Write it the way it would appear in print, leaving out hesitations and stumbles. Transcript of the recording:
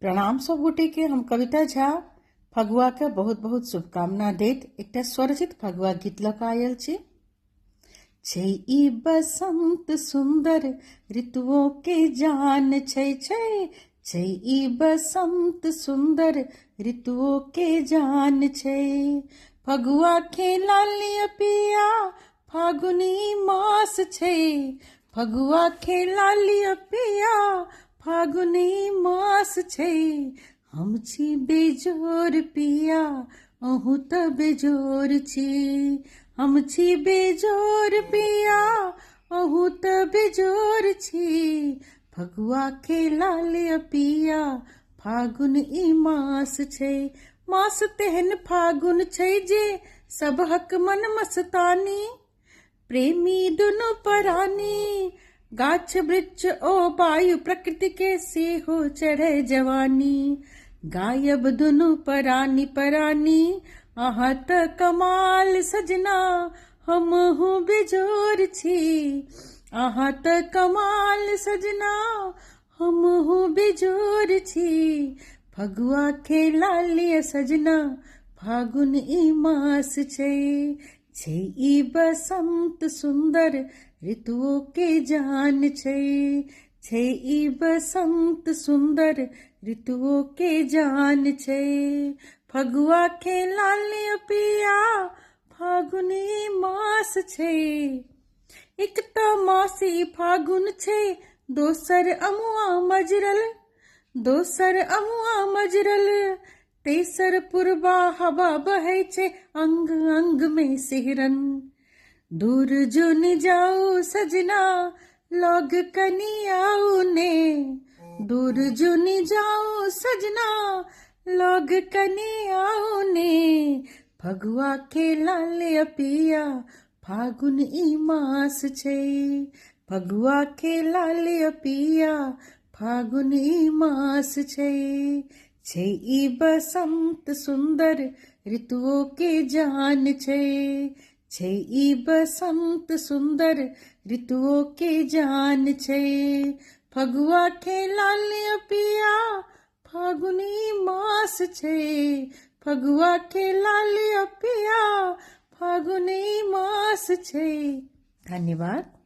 प्रणाम सब गोटे के। हम कविता झा फगुआ के बहुत बहुत शुभकामना देत एकटा स्वरचित फगुआ गीत लक आयल छी। छै ई बसंत सुंदर ऋतुओं के जान छै छै ई बसंत सुंदर ऋतुओं के जान छै। फगुआ खेला लिया पिया फागुनी मास छै। फगुआ खेला लिया पिया फागुनी मास छै। हम छी बेजोर पिया अहूँ त बेजोर छी। हम छी बेजोर पिया अहूँ त बेजोर छी। फगुआ खेला लिया पिया फागुन ई मास छै। मास तेहन फागुन छै जे सबहक मन मस्तानी। प्रेमी दुनु परानी गाछ वृक्ष ओ वायु प्रकृति के सेहो चढ़े जवानी। गायब दुनु परानी परानी अहाँ त कमाल सजना हमहु बेजोर छी। अहाँ त कमाल सजना हमहु बेजोर छी। फगुआ खेला लिया सजना फागुन ई मास छै। ई बसंत सुंदर ऋतुओं के जान छै। ई बसंत सुंदर ऋतुओं के जान छै। फगुआ खेला लिया पिया फागुनी मास छै। एक त मासी फागुन छै दोसर अमुआ मजरल। दोसर अमुआ मजरल तेसर पुरबा हवा बहे छै अंग अंग में सिहरन। दूर जुन जाऊ सजना लग कनी आओ ने। दूर जुन जाऊ सजना लग कनी आओ ने। फगुआ खेला लिया पिया फागुन ई मास छै। फगुआ खेला लिया पिया फागुन ई मास छै। ई बसंत सुंदर ऋतुओं के जान छै। ई बसंत सुंदर ऋतुओं के जान छै। फगुआ खेला लिया पिया फागुनी मास छै। फगुआ खेला लिया पिया फागुनी मास छै। धन्यवाद।